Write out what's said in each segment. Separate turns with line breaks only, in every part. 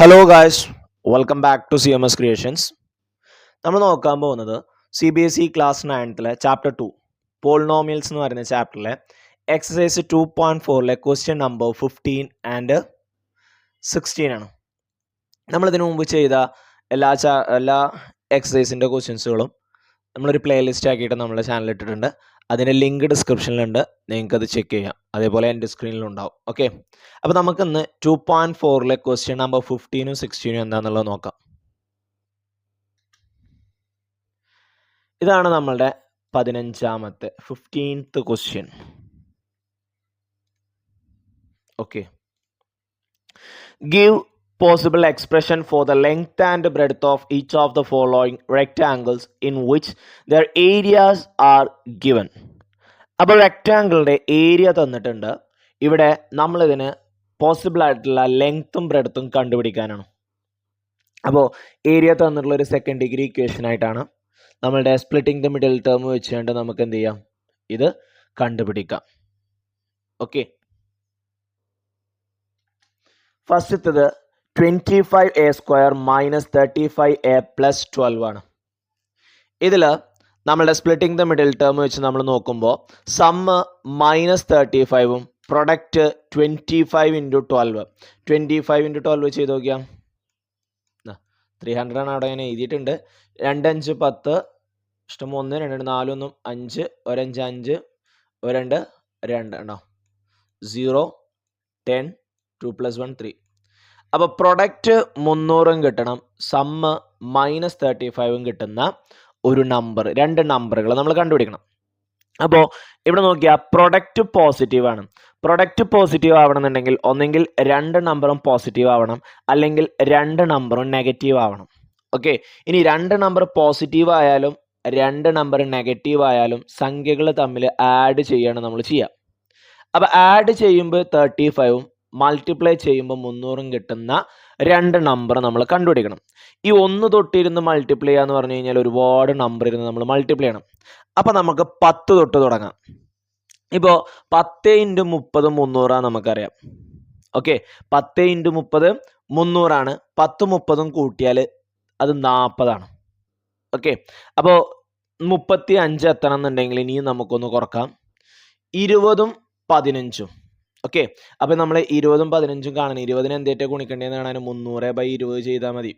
Hello guys, welcome back to CMS creations. നമ്മൾ നോക്കാൻ പോകുന്നത് CBSE ക്ലാസ് 9 ചാപ്റ്റർ 2 പോളിനോമിയൽസ് എന്ന് പറയുന്ന ചാപ്റ്ററിലെ എക്സസൈസ് 2.4 ക്വസ്റ്റ്യൻ നമ്പർ 15 ആൻഡ് 16 ആണ്. നമ്മളിതിനു മുമ്പ് ചെയ്ത എല്ലാ എക്സസൈസിൻ്റെ ക്വസ്റ്റ്യൻസുകളും നമ്മളൊരു പ്ലേലിസ്റ്റ് ആക്കിയിട്ട് നമ്മുടെ ചാനലിൽ ഇട്ടിട്ടുണ്ട്. അതിൻ്റെ ലിങ്ക് ഡിസ്ക്രിപ്ഷനിലുണ്ട്, നിങ്ങൾക്കത് ചെക്ക് ചെയ്യാം. അതേപോലെ എൻ്റെ സ്ക്രീനിലുണ്ടാവും. ഓക്കെ, അപ്പോൾ നമുക്കിന്ന് 2.4 ക്വസ്റ്റ്യൻ നമ്പർ 15ഉം 16ഉം എന്താണെന്നുള്ളത് നോക്കാം. ഇതാണ് നമ്മളുടെ 15ാമത്തെ 15th question. Okay, give possible expression for the length and breadth of each of the following rectangles in which their areas are given. അപ്പോൾ റെക്റ്റാങ്കിളിൻ്റെ ഏരിയ തന്നിട്ടുണ്ട്. ഇവിടെ നമ്മളിതിന് പോസിബിൾ ആയിട്ടുള്ള ലെങ്ത്തും ബ്രെഡ്ത്തും കണ്ടുപിടിക്കാനാണ്. അപ്പോൾ ഏരിയ തന്നിട്ടുള്ള ഒരു സെക്കൻഡ് ഡിഗ്രി ഇക്വേഷൻ ആയിട്ടാണ് നമ്മളുടെ സ്പ്ലിറ്റിംഗ് ദ മിഡിൽ ടേം വെച്ചുകൊണ്ട് നമുക്ക് എന്ത് ചെയ്യാം, ഇത് കണ്ടുപിടിക്കാം. Okay, ഫസ്റ്റത്തത് 25a² minus 35a plus 12 ആണ്. ഇതിൽ നമ്മളുടെ സ്പ്ലിറ്റിംഗ് ദ മിഡിൽ ടേം വെച്ച് നമ്മൾ നോക്കുമ്പോൾ സമ്മ് -35ഉം പ്രൊഡക്റ്റ് 25 × 12. 25 × 12 ചെയ്ത് നോക്കിയാൽ 300 ആണ്. അവിടെ ഞാൻ എഴുതിയിട്ടുണ്ട്. 2 5 10 ഇഷ്ടം 1 2 4 1 5 1 5 5 1 2 ഉണ്ടോ 0 10 2 + 1 3. അപ്പോൾ പ്രൊഡക്റ്റ് 300 കിട്ടണം, സമ്മ് -35 കിട്ടുന്ന ഒരു നമ്പർ, രണ്ട് നമ്പറുകൾ നമ്മൾ കണ്ടുപിടിക്കണം. അപ്പോൾ ഇവിടെ നോക്കിയാൽ പ്രൊഡക്റ്റ് പോസിറ്റീവ് ആണ്. പ്രൊഡക്റ്റ് പോസിറ്റീവ് ആവണമെന്നുണ്ടെങ്കിൽ ഒന്നെങ്കിൽ രണ്ട് നമ്പറും പോസിറ്റീവ് ആവണം, അല്ലെങ്കിൽ രണ്ട് നമ്പറും നെഗറ്റീവ് ആവണം. ഓക്കെ, ഇനി രണ്ട് നമ്പർ പോസിറ്റീവ് ആയാലും രണ്ട് നമ്പർ നെഗറ്റീവ് ആയാലും സംഖ്യകൾ തമ്മിൽ ആഡ് ചെയ്യണം നമ്മൾ ചെയ്യാം. അപ്പോൾ ആഡ് ചെയ്യുമ്പോൾ 35ഉം മൾട്ടിപ്ലൈ ചെയ്യുമ്പോൾ 300 കിട്ടുന്ന രണ്ട് നമ്പർ നമ്മൾ കണ്ടുപിടിക്കണം. ഈ 1 തൊട്ടിരുന്ന് മൾട്ടിപ്ലൈ ചെയ്യാന്ന് പറഞ്ഞു കഴിഞ്ഞാൽ ഒരുപാട് നമ്പർ ഇരുന്ന് നമ്മൾ മൾട്ടിപ്ലൈ ചെയ്യണം. അപ്പം നമുക്ക് 10 തൊട്ട് തുടങ്ങാം. ഇപ്പോൾ 10 × 30 300 നമുക്കറിയാം. ഓക്കെ, 10 × 30 300 10 30ഉം കൂട്ടിയാൽ അത് 40 ഓക്കെ, അപ്പോൾ 35 എത്തണം എന്നുണ്ടെങ്കിൽ ഇനിയും നമുക്കൊന്ന് കുറക്കാം. 20ഉം 15ഉം. ഓക്കെ, അപ്പം നമ്മൾ 20ഉം 15ഉം കാണണം. 20ന് എന്തേറ്റ ഗുണിക്കേണ്ടതെന്ന് കാണാൻ 300/20 ചെയ്താൽ മതി.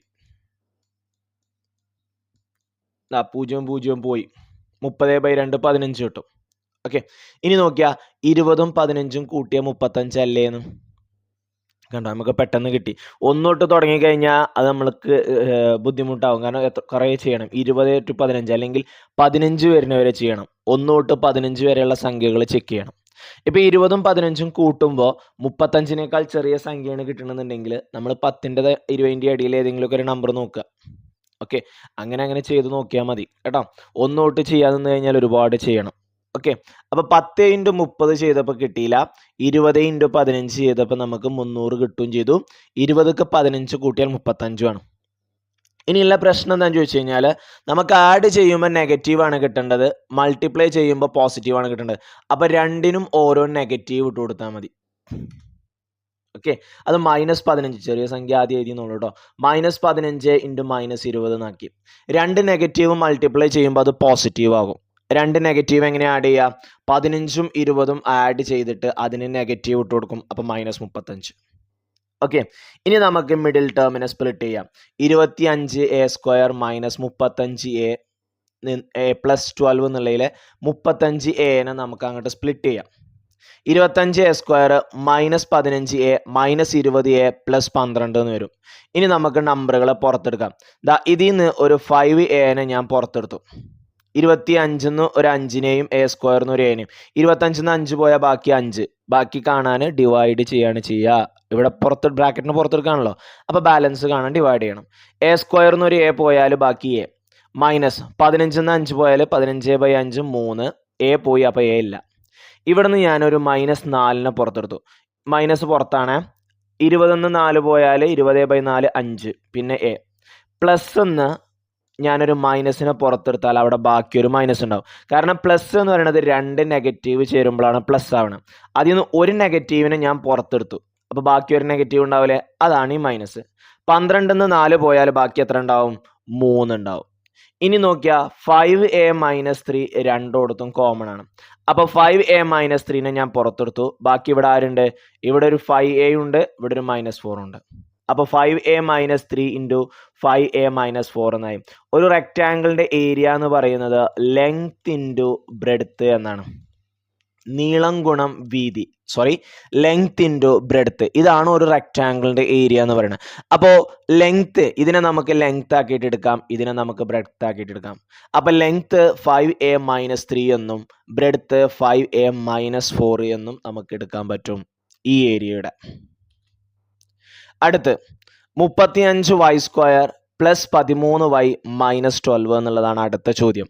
0 0 പോയി, 30/2 15 കിട്ടും. ഓക്കെ, ഇനി നോക്കിയാൽ 20ഉം 15ഉം കൂട്ടിയ 35 അല്ലേന്ന് കണ്ടോ, നമുക്ക് പെട്ടെന്ന് കിട്ടി. 1 തൊട്ട് തുടങ്ങിക്കഴിഞ്ഞാൽ അത് നമ്മൾക്ക് ബുദ്ധിമുട്ടാവും, കാരണം കുറേ ചെയ്യണം. 20 to 15 അല്ലെങ്കിൽ 15 വരുന്നവരെ ചെയ്യണം. 1 തൊട്ട് 15 വരെയുള്ള സംഖ്യകൾ ചെക്ക് ചെയ്യണം. ഇപ്പോൾ 20ഉം 15ഉം കൂട്ടുമ്പോൾ 35നേക്കാൾ ചെറിയ സംഖ്യയാണ് കിട്ടണമെന്നുണ്ടെങ്കിൽ നമ്മൾ 10ൻ്റെ 20ൻ്റെ ഇടയിൽ ഏതെങ്കിലുമൊക്കെ ഒരു നമ്പർ നോക്കുക. ഓക്കെ, അങ്ങനെ ചെയ്ത് നോക്കിയാൽ മതി കേട്ടോ. 1 തൊട്ട് ചെയ്യാതെ നിന്ന് കഴിഞ്ഞാൽ ഒരുപാട് ചെയ്യണം. ഓക്കെ, അപ്പോൾ 10 × 30 ചെയ്തപ്പോൾ കിട്ടിയില്ല. 20 × 15 ചെയ്തപ്പോൾ നമുക്ക് 300 കിട്ടുകയും ചെയ്തു. 20ക്ക് 15 കൂട്ടിയാൽ 35 ആണ്. ഇനിയുള്ള പ്രശ്നം എന്താണെന്ന് ചോദിച്ചു കഴിഞ്ഞാൽ നമുക്ക് ആഡ് ചെയ്യുമ്പോൾ നെഗറ്റീവാണ് കിട്ടേണ്ടത്, മൾട്ടിപ്ലൈ ചെയ്യുമ്പോൾ പോസിറ്റീവാണ് കിട്ടേണ്ടത്. അപ്പോൾ രണ്ടിനും ഓരോ നെഗറ്റീവ് ഇട്ട് കൊടുത്താൽ മതി. ഓക്കെ, അത് -15, ചെറിയ സംഖ്യ ആദ്യം എഴുതിയെന്നുള്ളൂ കേട്ടോ. -15 × -20 എന്നാക്കി. രണ്ട് നെഗറ്റീവ് മൾട്ടിപ്ലൈ ചെയ്യുമ്പോൾ അത് പോസിറ്റീവ് ആകും. രണ്ട് നെഗറ്റീവ് എങ്ങനെ ആഡ് ചെയ്യുക? 15ഉം 20ഉം ആഡ് ചെയ്തിട്ട് അതിന് നെഗറ്റീവ് ഇട്ട് കൊടുക്കും. അപ്പോൾ -35. ഓക്കെ, ഇനി നമുക്ക് മിഡിൽ ടേമിനെ സ്പ്ലിറ്റ് ചെയ്യാം. 25a² minus 35a plus 12 എന്നുള്ളതിലെ 35a നമുക്ക് അങ്ങോട്ട് സ്പ്ലിറ്റ് ചെയ്യാം. 25a² minus 15a minus 20a plus 12 എന്ന് വരും. ഇനി നമുക്ക് നമ്പറുകളെ പുറത്തെടുക്കാം. ഇതിൽ നിന്ന് ഒരു 5a ഞാൻ പുറത്തെടുത്തു. 25 ഒരു 5നെയും a² ഒരു a നെയും. 25 5 പോയാൽ ബാക്കി 5, ബാക്കി കാണാൻ ഡിവൈഡ് ചെയ്യാണ് ചെയ്യുക. ഇവിടെ ബ്രാക്കറ്റിന് പുറത്തെടുക്കാണല്ലോ, അപ്പോൾ ബാലൻസ് കാണാൻ ഡിവൈഡ് ചെയ്യണം. a² ഒരു a പോയാൽ ബാക്കി a, മൈനസ് 15 5 പോയാൽ 15/5 3, a പോയി, അപ്പോൾ a ഇല്ല. ഇവിടെ നിന്ന് ഞാനൊരു -4നെ പുറത്തെടുത്തു. മൈനസ് പുറത്താണ്. 20 4 പോയാൽ 20/4 5, പിന്നെ a. പ്ലസ് എന്ന് ഞാനൊരു മൈനസിനെ പുറത്തെടുത്താൽ അവിടെ ബാക്കി ഒരു മൈനസ് ഉണ്ടാവും. കാരണം പ്ലസ് എന്ന് പറയുന്നത് രണ്ട് നെഗറ്റീവ് ചേരുമ്പോഴാണ് പ്ലസ് ആവണം. അതിൽ നിന്ന് ഒരു നെഗറ്റീവിനെ ഞാൻ പുറത്തെടുത്തു. അപ്പോൾ ബാക്കി ഒരു നെഗറ്റീവ് ഉണ്ടാവില്ലേ, അതാണ് ഈ മൈനസ്. 12 4 പോയാൽ ബാക്കി എത്ര ഉണ്ടാവും? 3 ഉണ്ടാവും. ഇനി നോക്കിയാൽ 5a - 3 രണ്ടോടത്തും കോമൺ ആണ്. അപ്പോൾ 5a - 3നെ ഞാൻ പുറത്തെടുത്തു. ബാക്കി ഇവിടെ ആരുണ്ട്? ഇവിടെ ഒരു 5a ഉണ്ട്, ഇവിടെ ഒരു -4 ഉണ്ട്. അപ്പോൾ 5a - 3 ഇൻറ്റു 5a - 4 എന്നായി. ഒരു റെക്റ്റാങ്കിളിന്റെ ഏരിയ എന്ന് പറയുന്നത് ലെങ്ത് ഇൻറ്റു ബ്രെഡ്ത്ത് എന്നാണ്. നീളം ഗുണം വീതി, ലെങ്ത് ഇൻറ്റു ബ്രെഡ്ത്ത്, ഇതാണ് ഒരു റെക്റ്റാങ്കിളിന്റെ ഏരിയ എന്ന് പറയുന്നത്. അപ്പോൾ ലെങ്ത്, ഇതിനെ നമുക്ക് ലെങ്ത് ആക്കിയിട്ട് എടുക്കാം, ഇതിനെ നമുക്ക് ബ്രെഡ്ത്ത് ആക്കിയിട്ട് എടുക്കാം. അപ്പോൾ ലെങ്ത് 5a - 3 എന്നും ബ്രെഡ്ത്ത് 5a - 4 എന്നും നമുക്ക് എടുക്കാൻ പറ്റും ഈ ഏരിയയുടെ. അടുത്ത് 35y² + 13y - 12 എന്നുള്ളതാണ് അടുത്ത ചോദ്യം.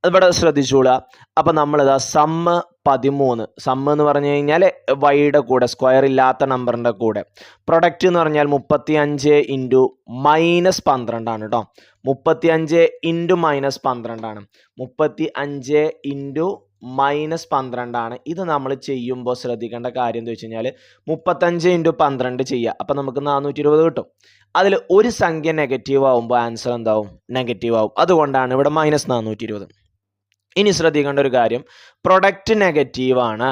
ഇവിടെ ശ്രദ്ധിച്ചോളുക. അപ്പം നമ്മളിതാ സമ്മ് 13, സമ്മ് എന്ന് പറഞ്ഞു കഴിഞ്ഞാൽ വൈയുടെ കൂടെ, സ്ക്വയർ ഇല്ലാത്ത നമ്പറിൻ്റെ കൂടെ, പ്രൊഡക്റ്റ് എന്ന് പറഞ്ഞാൽ 35 ഇൻറ്റു -12 ആണ് കേട്ടോ. 35 ഇൻറ്റു -12 ആണ്. 35 ഇൻറ്റു -12 ആണ്. ഇത് നമ്മൾ ചെയ്യുമ്പോൾ ശ്രദ്ധിക്കേണ്ട കാര്യം എന്താ വെച്ച് കഴിഞ്ഞാൽ 35 ഇൻറ്റു 12 ചെയ്യുക. അപ്പം നമുക്ക് 420 കിട്ടും. അതിൽ ഒരു സംഖ്യ നെഗറ്റീവ് ആവുമ്പോൾ ആൻസർ എന്താവും? നെഗറ്റീവ് ആവും. അതുകൊണ്ടാണ് ഇവിടെ -420. ഇനി ശ്രദ്ധിക്കേണ്ട ഒരു കാര്യം, പ്രൊഡക്റ്റ് നെഗറ്റീവ് ആണ്.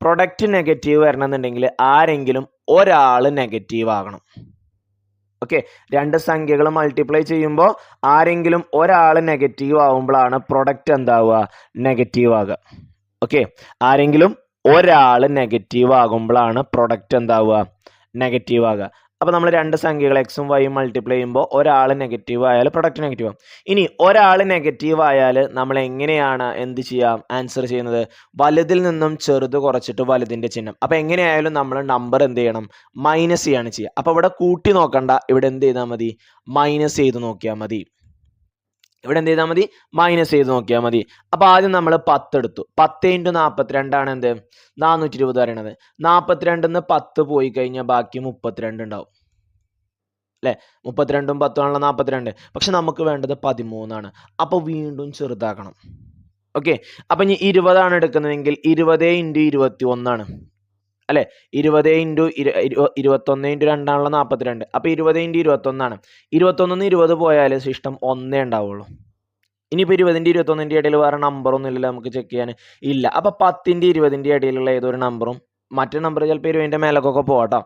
പ്രൊഡക്റ്റ് നെഗറ്റീവ് വരണമെന്നുണ്ടെങ്കിൽ ആരെങ്കിലും ഒരാൾ നെഗറ്റീവ് ആകണം. ഓക്കെ, രണ്ട് സംഖ്യകൾ മൾട്ടിപ്ലൈ ചെയ്യുമ്പോൾ ആരെങ്കിലും ഒരാൾ നെഗറ്റീവ് ആവുമ്പോഴാണ് പ്രൊഡക്റ്റ് എന്താവുക? നെഗറ്റീവ് ആകുക. ഓക്കെ, ആരെങ്കിലും ഒരാൾ നെഗറ്റീവ് ആകുമ്പോഴാണ് പ്രൊഡക്റ്റ് എന്താവുക? നെഗറ്റീവ് ആകുക. അപ്പോൾ നമ്മൾ രണ്ട് സംഖ്യകൾ എക്സും വൈയും മൾട്ടിപ്ലൈ ചെയ്യുമ്പോൾ ഒരാൾ നെഗറ്റീവ് ആയാൽ പ്രൊഡക്റ്റ് നെഗറ്റീവ് ആകും. ഇനി ഒരാൾ നെഗറ്റീവ് ആയാൽ നമ്മൾ എങ്ങനെയാണ് എന്ത് ചെയ്യാം? ആൻസർ ചെയ്യുന്നത് വലുതിൽ നിന്നും ചെറുത് കുറച്ചിട്ട് വലുതിൻ്റെ ചിഹ്നം. അപ്പോൾ എങ്ങനെയായാലും നമ്മൾ നമ്പർ എന്ത് ചെയ്യണം? മൈനസ് ചെയ്യാണ് ചെയ്യുക. അപ്പോൾ ഇവിടെ കൂട്ടി നോക്കണ്ട, ഇവിടെ എന്ത് ചെയ്താൽ മതി? മൈനസ് ചെയ്ത് നോക്കിയാൽ മതി. മൈനസ് ചെയ്ത് നോക്കിയാൽ മതി. അപ്പോൾ ആദ്യം നമ്മൾ 10 എടുത്തു. 10 ഇൻറ്റു 42 ആണ് എന്ത്? 420 പറയണത്. 42 10 പോയി കഴിഞ്ഞാൽ ബാക്കി 32 ഉണ്ടാവും അല്ലേ? 32ഉം 10ഉം ആണല്ലോ 42. പക്ഷെ നമുക്ക് വേണ്ടത് 13 ആണ്. അപ്പോൾ വീണ്ടും ചെറുതാക്കണം. ഓക്കെ, അപ്പം ഇനി 20 ആണ് എടുക്കുന്നതെങ്കിൽ 20 ഇൻറ്റു 21 ആണ് അല്ലേ? 20 ഇൻറ്റു 21 ഇൻറ്റു 2 ആണല്ലോ 42. അപ്പോൾ 20 ഇൻറ്റു 21 ആണ്. 21 20 പോയാൽ ശിഷ്ടം 1 ഉണ്ടാവുള്ളൂ. ഇനിയിപ്പോൾ 20ൻ്റെ 21ൻ്റെ ഇടയിൽ വേറെ നമ്പറൊന്നും ഇല്ലല്ലോ നമുക്ക് ചെക്ക് ചെയ്യാൻ? ഇല്ല. അപ്പോൾ 10ൻ്റെ 20ൻ്റെ ഇടയിലുള്ള ഏതൊരു നമ്പറും, മറ്റേ നമ്പർ ചിലപ്പോൾ 20ൻ്റെ മേലൊക്കെ പോകട്ടോ.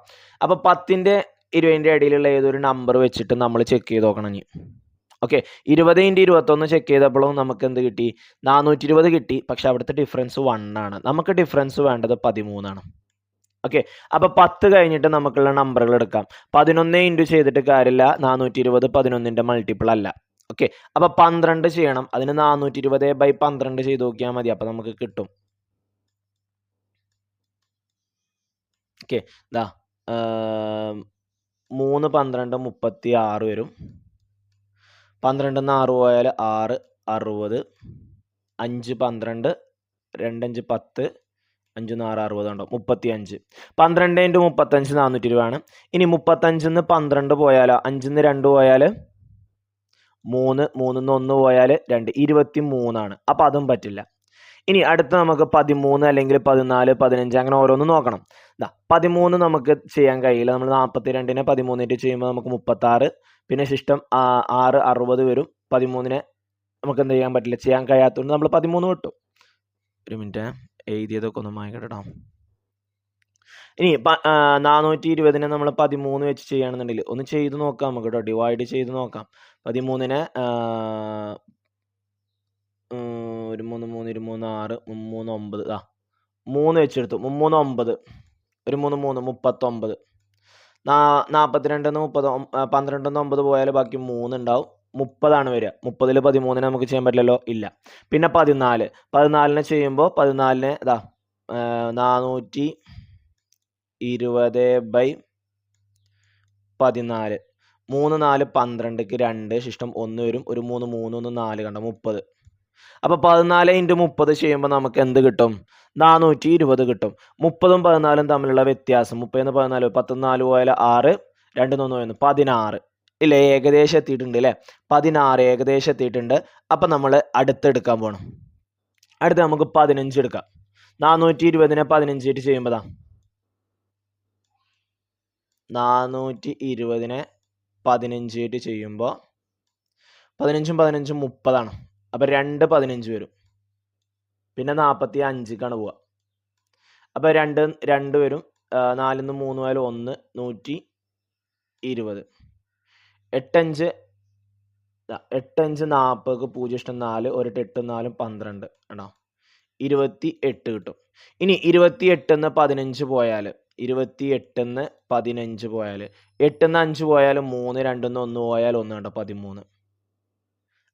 അപ്പോൾ 10ൻ്റെ 20ൻ്റെ ഇടയിലുള്ള ഏതൊരു നമ്പർ വെച്ചിട്ട് നമ്മൾ ചെക്ക് ചെയ്ത് നോക്കണം ഇനി. ഓക്കെ, 20 ഇൻറ്റു 21 ചെക്ക് ചെയ്തപ്പോഴും നമുക്ക് എന്ത് കിട്ടി? 420 കിട്ടി. പക്ഷെ അവിടുത്തെ ഡിഫറൻസ് 1 ആണ്. നമുക്ക് ഡിഫറൻസ് വേണ്ടത് 13 ആണ്. ഓക്കെ, അപ്പോൾ 10 കഴിഞ്ഞിട്ട് നമുക്കുള്ള നമ്പറുകൾ എടുക്കാം. 11 ഇൻറ്റു ചെയ്തിട്ട് കാര്യമില്ല, 420 11ൻ്റെ മൾട്ടിപ്പിൾ അല്ല. ഓക്കെ, അപ്പോൾ 12 ചെയ്യണം. അതിന് 420/12 ചെയ്ത് നോക്കിയാൽ മതി. അപ്പോൾ നമുക്ക് കിട്ടും. ഓക്കെ, ഇതാ 3 12 36 വരും. 12 6 പോയാൽ 6 60, 5 12, 2 5 10, 5 6 60 ഉണ്ടോ? 35. 12 ഇൻറ്റു 35 420 ആണ്. ഇനി 35 12 പോയാൽ, 5 2 പോയാൽ 3, 3 1 പോയാൽ 2, 23 ആണ്. അപ്പോൾ അതും പറ്റില്ല. ഇനി അടുത്ത നമുക്ക് 13 അല്ലെങ്കിൽ 14 15 അങ്ങനെ ഓരോന്നും നോക്കണം. 13 നമുക്ക് ചെയ്യാൻ കഴിയില്ല. നമ്മൾ 42നെ 13 ചെയ്യുമ്പോൾ നമുക്ക് 36, പിന്നെ ശിഷ്ടം 6 60 വരും. 13നെ നമുക്ക് എന്ത് ചെയ്യാൻ പറ്റില്ല? ചെയ്യാൻ കഴിയാത്തതുകൊണ്ട് നമ്മൾ 13 വിട്ടു. ഒരു മിനിറ്റ്, എഴുതിയതൊക്കെ ഒന്ന് മായ്ക്കട്ടോ. ഇനി 420നെ നമ്മൾ 13 വെച്ച് ചെയ്യുകയാണെന്നുണ്ടെങ്കിൽ ഒന്ന് ചെയ്ത് നോക്കാം നമുക്ക് കേട്ടോ. ഡിവൈഡ് ചെയ്ത് നോക്കാം. 13നെ 1 3 3 23 6 3 9, 3 വെച്ചെടുത്തു. 3 9, 1 3 3 39. 42 12 9 പോയാൽ ബാക്കി 3 ഉണ്ടാവും. 30 ആണ് വരിക. 30ൽ 13നെ നമുക്ക് ചെയ്യാൻ പറ്റില്ലല്ലോ, ഇല്ല. പിന്നെ 14നെ ചെയ്യുമ്പോൾ 14നെ 420/14, 3 4 12ക്ക് 2, ശിഷ്ടം 1 വരും. ഒരു 3 3 1 4 കണ്ടോ? 30. അപ്പോൾ 14 ഇൻറ്റു 30 ചെയ്യുമ്പോൾ നമുക്ക് എന്ത് കിട്ടും? 420 കിട്ടും. 30ഉം 14ഉം തമ്മിലുള്ള വ്യത്യാസം 30 14, 10 4 പോയാൽ 6, 2 1 16 ഇല്ലേ? ഏകദേശം എത്തിയിട്ടുണ്ട് അല്ലേ? 16 ഏകദേശം എത്തിയിട്ടുണ്ട്. അപ്പം നമ്മൾ അടുത്തെടുക്കാൻ പോകണം. അടുത്ത് നമുക്ക് 15 എടുക്കാം. 420നെ 15 ചെയ്യുമ്പോൾ 420നെ 15 ആയിട്ട് ചെയ്യുമ്പോൾ 15ഉം 15ഉം 30 അപ്പോൾ 2 15 വരും. പിന്നെ 45ക്കാണ് പോവുക. അപ്പോൾ 2 വരും. 4 3 പോയാൽ 1 120. 8 5 40 0 4 1 8 4 12 ആണോ 28 കിട്ടും. ഇനി 28 15 പോയാൽ 28 15 പോയാൽ 8 5 പോയാൽ 3 2 1 പോയാൽ 1 കണ്ടോ 13.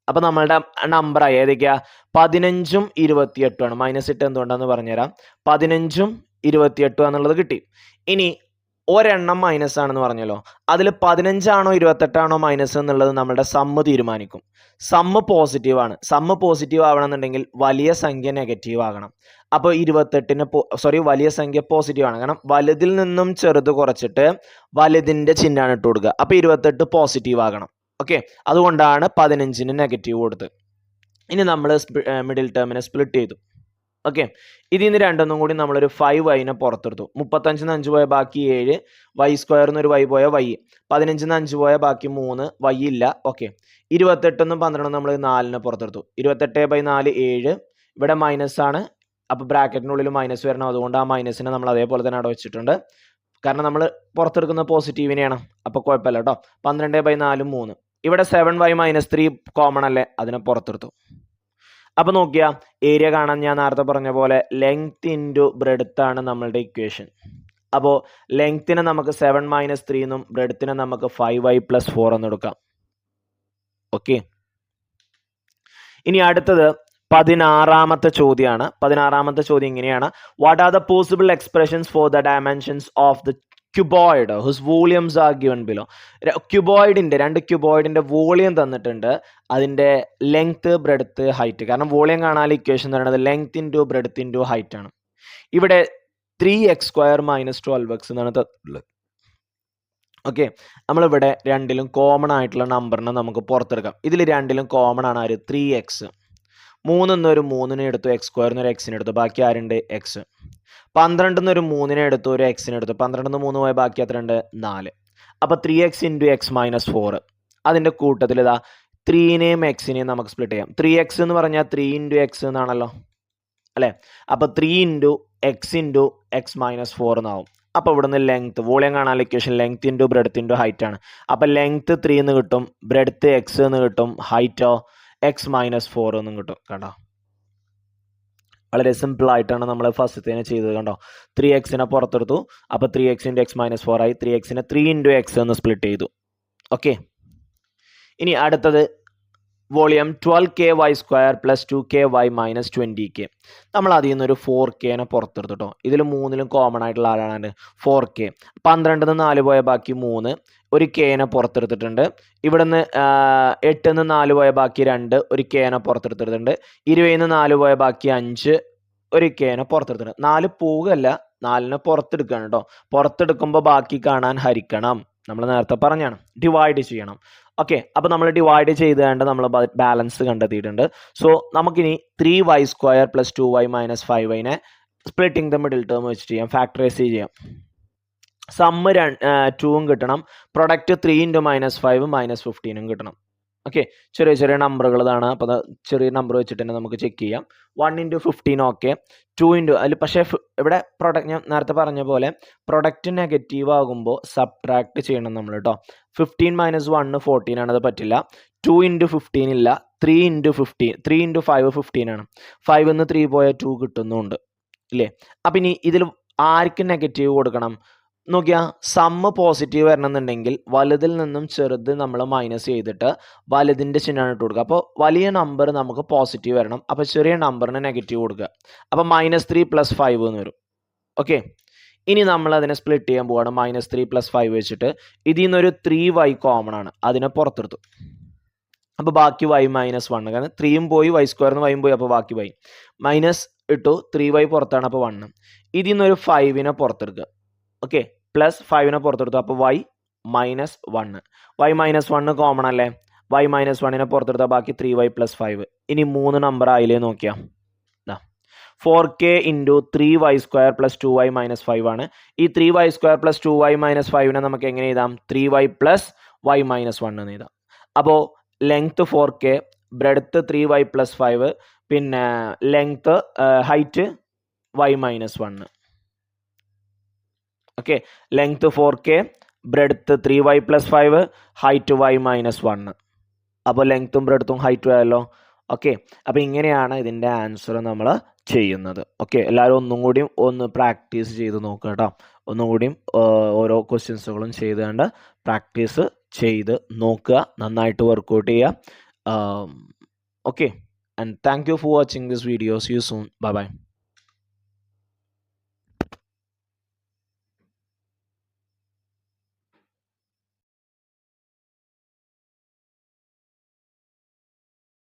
അപ്പൊ നമ്മളുടെ നമ്പറായി ഏതൊക്കെയാ 15ഉം 28 -8 എന്തുകൊണ്ടാന്ന് പറഞ്ഞുതരാം. 15ഉം 28 എന്നുള്ളത് കിട്ടി. ഇനി ഒരെണ്ണം മൈനസ് ആണെന്ന് പറഞ്ഞല്ലോ. അതിൽ 15 ആണോ 28 ആണോ മൈനസ് എന്നുള്ളത് നമ്മുടെ സമ്മ് തീരുമാനിക്കും. സമ്മ് പോസിറ്റീവ് ആണ്. സമ്മ് പോസിറ്റീവ് ആവണമെന്നുണ്ടെങ്കിൽ വലിയ സംഖ്യ നെഗറ്റീവ് ആകണം. അപ്പോൾ 28 വലിയ സംഖ്യ പോസിറ്റീവ് ആണ്. കാരണം വലുതിൽ നിന്നും ചെറുത് കുറച്ചിട്ട് വലുതിന്റെ ചിഹ്നമാണ് ഇട്ട് കൊടുക്കുക. അപ്പോൾ 28 പോസിറ്റീവ് ആകണം. ഓക്കെ, അതുകൊണ്ടാണ് 15ന് നെഗറ്റീവ് കൊടുത്തത്. ഇനി നമ്മൾ മിഡിൽ ടേമിനെ സ്പ്ലിറ്റ് ചെയ്തു. ഓക്കെ, ഇതിൽ നിന്ന് രണ്ടൊന്നും കൂടി നമ്മളൊരു 5y പുറത്തെടുത്തു. 35 5 പോയ ബാക്കി 7, y² ഒരു y പോയ y, 15 5 പോയ ബാക്കി 3, y ഇല്ല. ഓക്കെ, 28 12 നമ്മൾ 4 പുറത്തെടുത്തു. 28/4 7. ഇവിടെ മൈനസ് ആണ്, അപ്പോൾ ബ്രാക്കറ്റിനുള്ളിൽ മൈനസ് വരണം. അതുകൊണ്ട് ആ മൈനസിനെ നമ്മൾ അതേപോലെ തന്നെ അവിടെ വെച്ചിട്ടുണ്ട്. കാരണം നമ്മൾ പുറത്തെടുക്കുന്ന പോസിറ്റീവിനെയാണ്, അപ്പോൾ കുഴപ്പമില്ല കേട്ടോ. 12/4 3. ഇവിടെ 7y - 3 കോമൺ അല്ലേ, അതിനെ പുറത്തെടുത്തു. അപ്പൊ നോക്കിയാ ഏരിയ കാണാൻ ഞാൻ നേരത്തെ പറഞ്ഞ പോലെ ലെങ്ത് ഇൻറ്റു ബ്രെഡ്ത്ത് ആണ് നമ്മളുടെ ഇക്വേഷൻ. അപ്പോൾ ലെങ്ത്തിനെ നമുക്ക് 7 - 3 എന്നും ബ്രെഡ്ത്തിനെ നമുക്ക് 5y + 4 എന്ന് എടുക്കാം. ഓക്കെ, ഇനി അടുത്തത് 16ാമത്തെ ചോദ്യമാണ്. 16ാമത്തെ ചോദ്യം ഇങ്ങനെയാണ്: what are the possible expressions for the dimensions of the cuboid who's volumes are given below. രണ്ട് ക്യൂബോയിഡിന്റെ വോളിയം തന്നിട്ടുണ്ട്, അതിന്റെ ലെങ്ത് ബ്രെഡ്ത്ത് ഹൈറ്റ്. കാരണം വോളിയം കാണാൻ ഇക്വേഷൻ എന്ന് പറയുന്നത് length into breadth into height ആണ്. ഇവിടെ 3x² - 12x എന്നാണ് തന്നിട്ടുള്ളത്. ഓക്കെ, നമ്മളിവിടെ രണ്ടിലും കോമൺ ആയിട്ടുള്ള നമ്പറിനെ നമുക്ക് പുറത്തെടുക്കാം. ഇതിൽ രണ്ടിലും കോമൺ ആണ് ആര് 3x. 3 ഒരു 3നെ എടുത്തു, x² ഒരു xനെ എടുത്തു, ബാക്കി ആരുണ്ട് x. 12 ഒരു 3നെ എടുത്തു, ഒരു xനെ എടുത്തു, 12 3 പോയ ബാക്കി എത്ര ഉണ്ട് 4. അപ്പോൾ 3x × x - 4. അതിന്റെ കൂട്ടത്തിൽ ഇതാ 3നെയും xനെയും നമുക്ക് സ്പ്ലിറ്റ് ചെയ്യാം. 3x എന്ന് പറഞ്ഞാൽ 3 × x എന്നാണല്ലോ അല്ലേ. അപ്പോൾ 3 × x × x - 4 എന്നാവും. അപ്പോൾ ഇവിടുന്ന് ലെങ്ത് വോളിയം കാണാൻ equation length into breadth into height ആണ്. അപ്പോൾ ലെങ്ത് 3 എന്ന് കിട്ടും, ബ്രെഡ്ത്ത് x എന്ന് കിട്ടും, ഹൈറ്റോ x - 4 എന്നും കിട്ടും. കണ്ടോ, വളരെ സിമ്പിൾ ആയിട്ടാണ് നമ്മൾ ഫസ്റ്റത്തേനെ ചെയ്തത്. കണ്ടോ, 3xനെ പുറത്തെടുത്തു, അപ്പോൾ 3x × x - 4 ആയി. 3xനെ 3 × x എന്ന് സ്പ്ലിറ്റ് ചെയ്തു. ഓക്കെ, ഇനി അടുത്തത് വോളിയം 12ky² + 2ky - 20k. നമ്മൾ അതിൽ നിന്നൊരു 4kനെ പുറത്തെടുത്തു കേട്ടോ. ഇതിൽ 3ലും കോമൺ ആയിട്ടുള്ള ആളാണ് 4k. 12 4 പോയ ബാക്കി 3, ഒരു kനെ പുറത്തെടുത്തിട്ടുണ്ട്. ഇവിടുന്ന് 8 4 പോയ ബാക്കി 2, ഒരു kനെ പുറത്തെടുത്തിട്ടുണ്ട്. 20 4 പോയ ബാക്കി 5, ഒരു kനെ പുറത്തെടുത്തിട്ടുണ്ട്. 4 പോവുകയല്ല, 4നെ പുറത്തെടുക്കുകയാണ് കേട്ടോ. പുറത്തെടുക്കുമ്പോൾ ബാക്കി കാണാൻ ഹരിക്കണം. നമ്മൾ നേരത്തെ പറഞ്ഞാണ്, ഡിവൈഡ് ചെയ്യണം. ഓക്കെ, അപ്പോൾ നമ്മൾ ഡിവൈഡ് ചെയ്തുകൊണ്ട് നമ്മൾ ബാലൻസ് കണ്ടെത്തിയിട്ടുണ്ട്. സോ നമുക്കിനി 3y² + 2y - 5yനെ സ്പ്ലിറ്റിംഗ് ദ മിഡിൽ ടേം വെച്ച് ചെയ്യാം, ഫാക്ടറൈസ് ചെയ്യാം. സമ്മ് 2ഉം കിട്ടണം, പ്രൊഡക്റ്റ് 3 × -5 - 15ഉം കിട്ടണം. ഓക്കെ, ചെറിയ ചെറിയ നമ്പറുകൾ ഇതാണ്. അപ്പോൾ ചെറിയ നമ്പർ വെച്ചിട്ട് തന്നെ നമുക്ക് ചെക്ക് ചെയ്യാം. 1 × 15 ഓക്കെ, 2 × അതിൽ പക്ഷേ ഇവിടെ പ്രൊഡക്റ്റ് ഞാൻ നേരത്തെ പറഞ്ഞ പോലെ പ്രൊഡക്റ്റ് നെഗറ്റീവ് ആകുമ്പോൾ സബ്ട്രാക്ട് ചെയ്യണം നമ്മൾ കേട്ടോ. 15 - 1 14 ആണ്, അത് പറ്റില്ല. 2 × 15 ഇല്ല, 3 × 15 3 × 5 15 ആണ്. 5 ന്ന് 3 പോയാൽ 2 കിട്ടുന്നുണ്ട് ഇല്ലേ. അപ്പം ഇനി ഇതിൽ ആർക്ക് നെഗറ്റീവ് കൊടുക്കണം നോക്കിയാ. സമ്മ് പോസിറ്റീവ് വരണമെന്നുണ്ടെങ്കിൽ വലുതിൽ നിന്നും ചെറുത് നമ്മൾ മൈനസ് ചെയ്തിട്ട് വലുതിൻ്റെ ചിഹ്നമാണ് ഇട്ട് കൊടുക്കുക. അപ്പോൾ വലിയ നമ്പർ നമുക്ക് പോസിറ്റീവ് വരണം, അപ്പോൾ ചെറിയ നമ്പറിന് നെഗറ്റീവ് കൊടുക്കുക. അപ്പോൾ -3 + 5 എന്ന് വരും. ഓക്കെ, ഇനി നമ്മൾ അതിനെ സ്പ്ലിറ്റ് ചെയ്യാൻ പോവാണ്. -3 + 5 വെച്ചിട്ട് ഇതിൽ നിന്നൊരു 3y കോമൺ ആണ്, അതിനെ പുറത്തെടുത്തു. അപ്പോൾ ബാക്കി y - 1, കാരണം 3ഉം പോയി, y² y പോയി, അപ്പോൾ ബാക്കി y മൈനസ് ഇട്ടു. 3y പുറത്താണ്, അപ്പോൾ 1. ഇതിൽ നിന്നൊരു 5നെ പുറത്തെടുക്കുക. ഓക്കെ, പ്ലസ് 5നെ പുറത്തെടുത്തു, അപ്പോൾ y - 1. y - 1 കോമൺ അല്ലേ, y - 1നെ പുറത്തെടുത്താൽ ബാക്കി 3y + 5. ഇനി 3 നമ്പർ ആയില്ലേ നോക്കിയാ. 4k into 3y² plus 2y minus 5 ആണ്. ഈ 3y² പ്ലസ് 2y മൈനസ് 5നെ നമുക്ക് എങ്ങനെ എഴുതാം? 3y പ്ലസ് y മൈനസ് 1 എന്ന് എഴുതാം. അപ്പോൾ length 4k, breadth 3y plus 5, പിന്നെ length height y minus 1. Okay, length 4k, breadth 3y plus 5, height y minus 1. അപ്പോൾ ലെങ്ത്തും ബ്രെഡ്ത്തും ഹൈറ്റും ആയല്ലോ. ഓക്കെ, അപ്പോൾ ഇങ്ങനെയാണ് ഇതിൻ്റെ ആൻസർ നമ്മൾ ചെയ്യുന്നത്. ഓക്കെ, എല്ലാവരും ഒന്നും കൂടിയും ഒന്ന് പ്രാക്ടീസ് ചെയ്ത് നോക്കുക കേട്ടോ. ഒന്നും കൂടിയും ഓരോ ക്വസ്റ്റ്യൻസുകളും ചെയ്തുകൊണ്ട് പ്രാക്ടീസ് ചെയ്ത് നോക്കുക, നന്നായിട്ട് വർക്കൗട്ട് ചെയ്യുക. Okay, and thank you for watching this video. See you soon. Bye by.